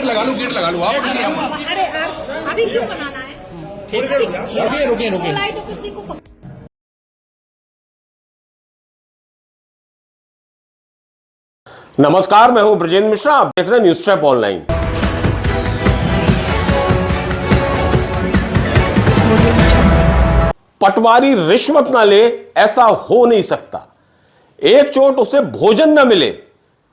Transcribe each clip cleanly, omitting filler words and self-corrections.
Gate लगा लो आप। अरे अभी क्यों बनाना है? रुकिए। लाइट तो किसी को नमस्कार, मैं हूं ब्रजेंद्र मिश्रा। आप देख रहे हैं न्यूज़ ट्रैप ऑनलाइन। पटवारी रिश्वत ना ले, ऐसा हो नहीं सकता। एक चोट उसे भोजन ना मिले,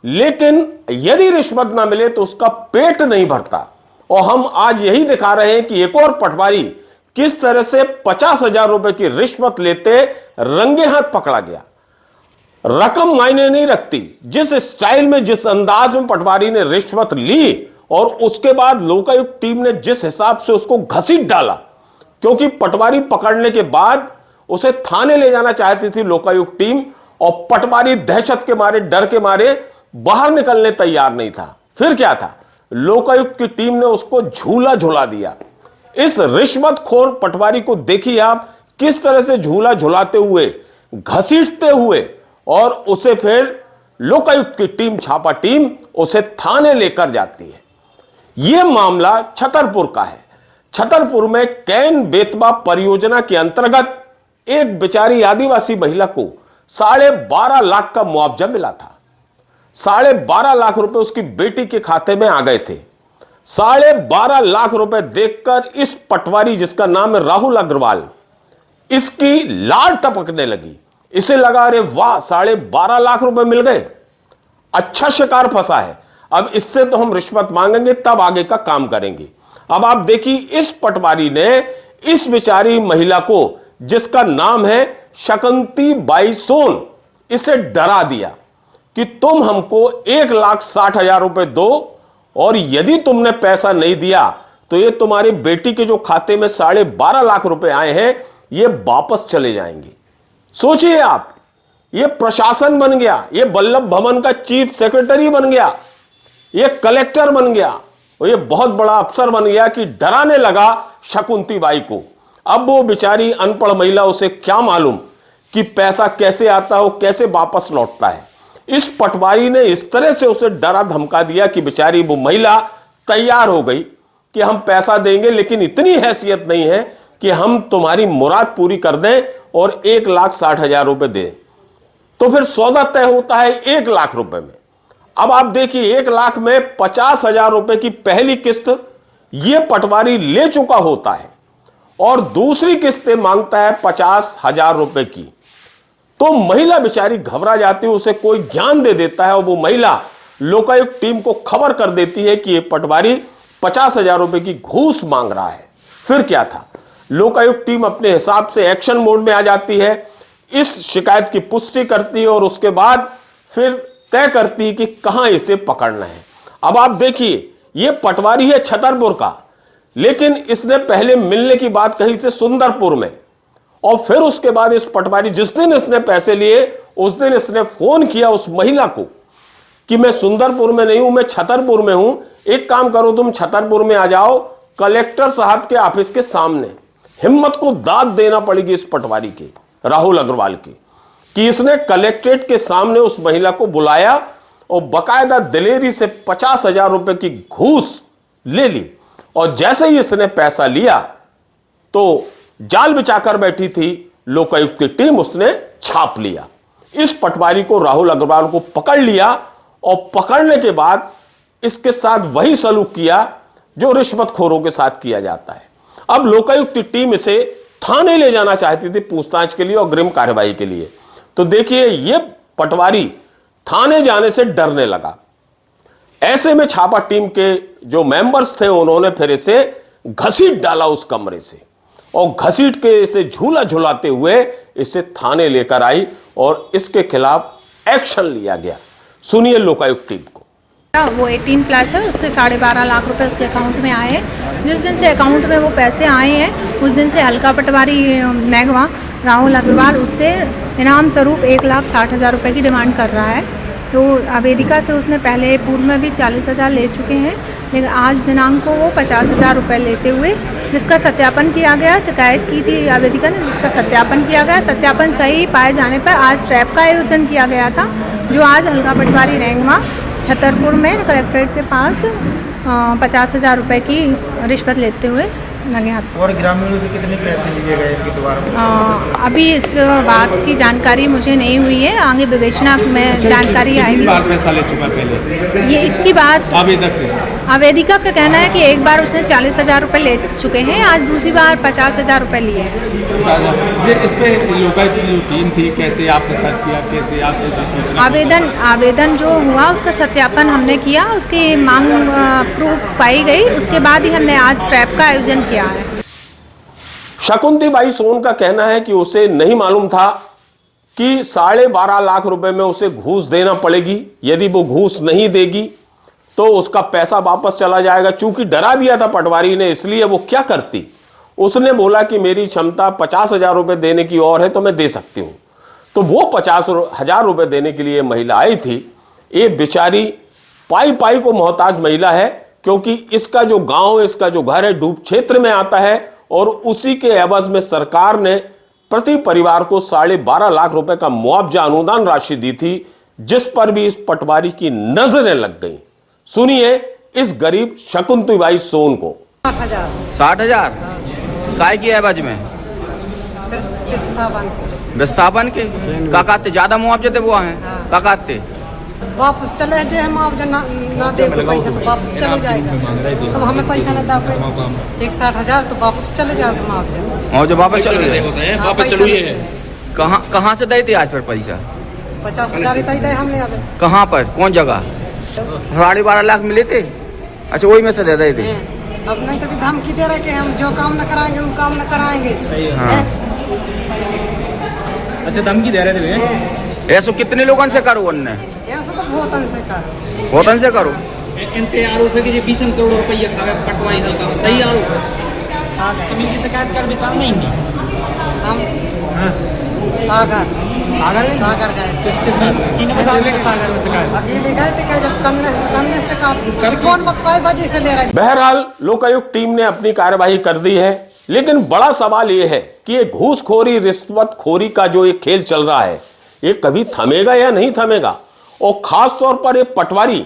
लेकिन यदि रिश्वत ना मिले तो उसका पेट नहीं भरता। और हम आज यही दिखा रहे हैं कि एक और पटवारी किस तरह से 50,000 रुपए की रिश्वत लेते रंगे हाथ पकड़ा गया। रकम मायने नहीं रखती, जिस स्टाइल में, जिस अंदाज में पटवारी ने रिश्वत ली और उसके बाद लोकायुक्त टीम ने जिस हिसाब से उसको घसीट डाला, क्योंकि पटवारी पकड़ने के बाद उसे थाने ले जाना चाहती थी लोकायुक्त टीम, और पटवारी दहशत के मारे, डर के मारे बाहर निकलने तैयार नहीं था। फिर क्या था, लोकायुक्त की टीम ने उसको झूला झुला दिया। इस रिश्वतखोर पटवारी को देखिए आप, किस तरह से झूला झुलाते हुए, घसीटते हुए, और उसे फिर लोकायुक्त की टीम, छापा टीम उसे थाने लेकर जाती है। यह मामला छतरपुर का है। छतरपुर में कैन बेतवा परियोजना के अंतर्गत एक बेचारी आदिवासी महिला को 12.5 लाख का मुआवजा मिला था। 12.5 लाख रुपए उसकी बेटी के खाते में आ गए थे। 12.5 लाख रुपए देखकर इस पटवारी, जिसका नाम है राहुल अग्रवाल, इसकी लार टपकने लगी। इसे लगा, अरे वाह, 12.5 लाख रुपए मिल गए, अच्छा शिकार फंसा है, अब इससे तो हम रिश्वत मांगेंगे, तब आगे का काम करेंगे। अब आप देखिए, इस पटवारी ने इस बेचारी महिला को, जिसका नाम है शकंती बाई सोन, इसे डरा दिया कि तुम हमको 1,60,000 रुपए दो, और यदि तुमने पैसा नहीं दिया तो ये तुम्हारी बेटी के जो खाते में 12.5 लाख रुपए आए हैं, ये वापस चले जाएंगे। सोचिए आप, ये प्रशासन बन गया, ये वल्लभ भवन का चीफ सेक्रेटरी बन गया, ये कलेक्टर बन गया, और ये बहुत बड़ा अफसर बन गया कि डराने लगा शकुंती बाई को। अब वो बेचारी अनपढ़ महिला, उसे क्या मालूम कि पैसा कैसे आता हो, कैसे वापस लौटता है। इस पटवारी ने इस तरह से उसे डरा धमका दिया कि बेचारी वो महिला तैयार हो गई कि हम पैसा देंगे, लेकिन इतनी हैसियत नहीं है कि हम तुम्हारी मुराद पूरी कर दें और 1,60,000 रुपए दें। तो फिर सौदा तय होता है 1 लाख रुपए में। अब आप देखिए, 1 लाख में 50,000 रुपए की पहली किस्त यह पटवारी ले चुका होता है, और दूसरी किस्त मांगता है 50,000 रुपए की। तो महिला बेचारी घबरा जाती है, उसे कोई ज्ञान दे देता है, और वो महिला लोकायुक्त टीम को खबर कर देती है कि यह पटवारी 50,000 रुपए की घूस मांग रहा है। फिर क्या था, लोकायुक्त टीम अपने हिसाब से एक्शन मोड में आ जाती है, इस शिकायत की पुष्टि करती है, और उसके बाद फिर तय करती है कि कहां इसे पकड़ना है। अब आप देखिए, यह पटवारी है छतरपुर का, लेकिन इसने पहले मिलने की बात कही थी सुंदरपुर में, और फिर उसके बाद इस पटवारी, जिस दिन इसने पैसे लिए उस दिन इसने फोन किया उस महिला को कि मैं सुंदरपुर में नहीं हूं, मैं छतरपुर में हूं, एक काम करो, तुम छतरपुर में आ जाओ कलेक्टर साहब के ऑफिस के सामने। हिम्मत को दाद देना पड़ेगी इस पटवारी के, राहुल अग्रवाल की, कि इसने कलेक्ट्रेट के सामने उस महिला को बुलाया और बकायदा दिलेरी से 50,000 रुपए की घूस ले ली। और जैसे ही इसने पैसा लिया तो जाल बिछाकर बैठी थी लोकायुक्त की टीम, उसने छाप लिया। इस पटवारी को, राहुल अग्रवाल को पकड़ लिया, और पकड़ने के बाद इसके साथ वही सलूक किया जो रिश्वतखोरों के साथ किया जाता है। अब लोकायुक्त की टीम इसे थाने ले जाना चाहती थी पूछताछ के लिए और अग्रिम कार्यवाही के लिए। तो देखिए, यह पटवारी थाने जाने से डरने लगा। ऐसे में छापा टीम के जो मेंबर्स थे, उन्होंने फिर इसे घसीट डाला उस कमरे से, और घसीट के इसे झूला झुलाते हुए इसे थाने लेकर आई, और इसके खिलाफ एक्शन लिया गया। सुनिए लोकायुक्त टीम को। वो 18+ है, उसके 12.5 लाख रुपए उसके अकाउंट में आए हैं। जिस दिन से अकाउंट में वो पैसे आए हैं, उस दिन से हल्का पटवारी मैगवा राहुल अग्रवाल उससे इनाम स्वरूप 1,60,000 रुपए की डिमांड कर रहा है। तो आवेदिका से उसने पहले पूर्व में भी 40,000 ले चुके हैं, लेकिन आज दिनांक को वो 50,000 रुपये लेते हुए, जिसका सत्यापन किया गया, शिकायत की थी आवेदिका ने, जिसका सत्यापन किया गया। सत्यापन सही पाए जाने पर आज ट्रैप का आयोजन किया गया था, जो आज हल्का पटवारी रेंगवा छतरपुर में कलेक्ट्रेट के पास 50,000 रुपये की रिश्वत लेते हुए लगे हाथ। और ग्रामीणों से कितने पैसे लिए गए इनके द्वारा? अभी इस बात की जानकारी मुझे नहीं हुई है, आगे विवेचना में जानकारी आएगी। बार पैसा ले चुका पहले ये इसकी बात आवेदक से? आवेदिका का कहना है कि एक बार उसने 40,000 रुपये ले चुके हैं, आज दूसरी बार 50,000 रुपये लिए हैं। ये इस पे लोकायुक्त की जो टीम थी, कैसे आपने सर्च किया, कैसे आपने जो सूचना? आवेदन जो हुआ उसका सत्यापन हमने किया, उसकी मांग प्रूफ पाई गई, उसके बाद ही हमने आज ट्रैप का आयोजन किया है। शकुंती बाई सोन का कहना है कि उसे नहीं मालूम था कि 12.5 लाख रुपए में उसे घूस देना पड़ेगी। यदि वो घूस नहीं देगी तो उसका पैसा वापस चला जाएगा। चूंकि डरा दिया था पटवारी ने, इसलिए वो क्या करती, उसने बोला कि मेरी क्षमता 50,000 रुपए देने की और है तो मैं दे सकती हूं। तो वो 50,000 रुपए देने के लिए महिला आई थी। ये बेचारी पाई पाई को मोहताज महिला है, क्योंकि इसका जो गांव, इसका जो घर है डूब क्षेत्र में आता है और उसी के एवज में सरकार ने प्रति परिवार को 12.5 लाख रुपए का मुआवजा अनुदान राशि दी थी, जिस पर भी इस पटवारी की नजरें लग गई। सुनिए इस गरीब शकुंती बाई सोन को। 60,000 काय की एवज में? विस्थापन के काकाते ज्यादा मुआवजे थे वो हैं। काकाते वापस चले जे हम मुआवजा ना दे कोई पैसा तो वापस चले जाएगा। तब हमें पैसा ना दो कोई 61,000 तो वापस चले जाओगे मुआवजा वापस चले गए। वापस चलो। ये कहाँ से दे थे आज फिर पैसा? 50,000 ही दे हमने। अब कहाँ पर, कौन जगह? 12.5 लाख मिले थे? अच्छा, वही में से दे रहे थे। अब नहीं तो धमकी दे रहे कि हम जो काम न कराएंगे वो काम न कराएंगे। अच्छा, धमकी दे रहे थे। ऐसा कितने लोगों से करो? उनने ऐसा तो भोतन से करो। भोतन से करो। इनके आरोप है कि ये 20 करोड़ रुपया खा गए पटवारी हल्का। सही आरोप है। हम इनकी शिकायत कर भी नहीं हम सागर गए। किसके साथ? किन सागर में शिकायत? अकेले गए थे जब कमने से कौन कोई वजह से ले रहा है। बहरहाल लोकायुक्त टीम ने अपनी कार्यवाही कर दी है, लेकिन बड़ा सवाल यह है कि ये घूसखोरी, रिश्वतखोरी का जो एक खेल चल रहा है, ये कभी थमेगा या नहीं थमेगा। और खास तौर पर ये पटवारी,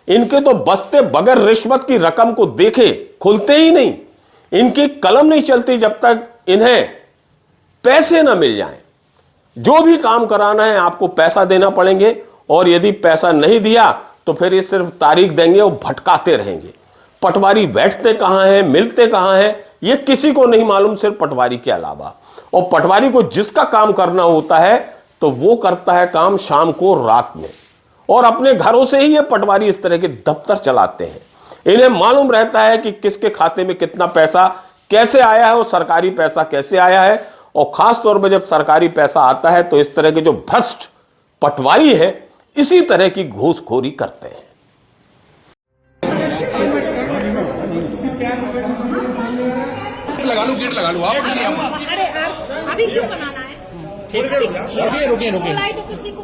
इनके तो बसते बगैर रिश्वत की रकम को देखे खुलते ही नहीं। इनकी कलम नहीं चलती जब तक इन्हें पैसे ना मिल जाएं। जो भी काम कराना है आपको पैसा देना पड़ेंगे, और यदि पैसा नहीं दिया तो फिर ये सिर्फ तारीख देंगे और भटकाते रहेंगे। पटवारी बैठते कहां हैं, मिलते कहां हैं, ये किसी को नहीं मालूम, सिर्फ पटवारी के अलावा। और पटवारी को जिसका काम करना होता है तो वो करता है काम शाम को, रात में, और अपने घरों से ही ये पटवारी इस तरह के दफ्तर चलाते हैं। इन्हें मालूम रहता है कि किसके खाते में कितना पैसा कैसे आया है और सरकारी पैसा कैसे आया है। और खास तौर पर जब सरकारी पैसा आता है तो इस तरह के जो भ्रष्ट पटवारी हैं इसी तरह की घूसखोरी करते हैं। गेट लगा लो आप। अरे अभी क्यों बनाना है? रुकिए। किसी को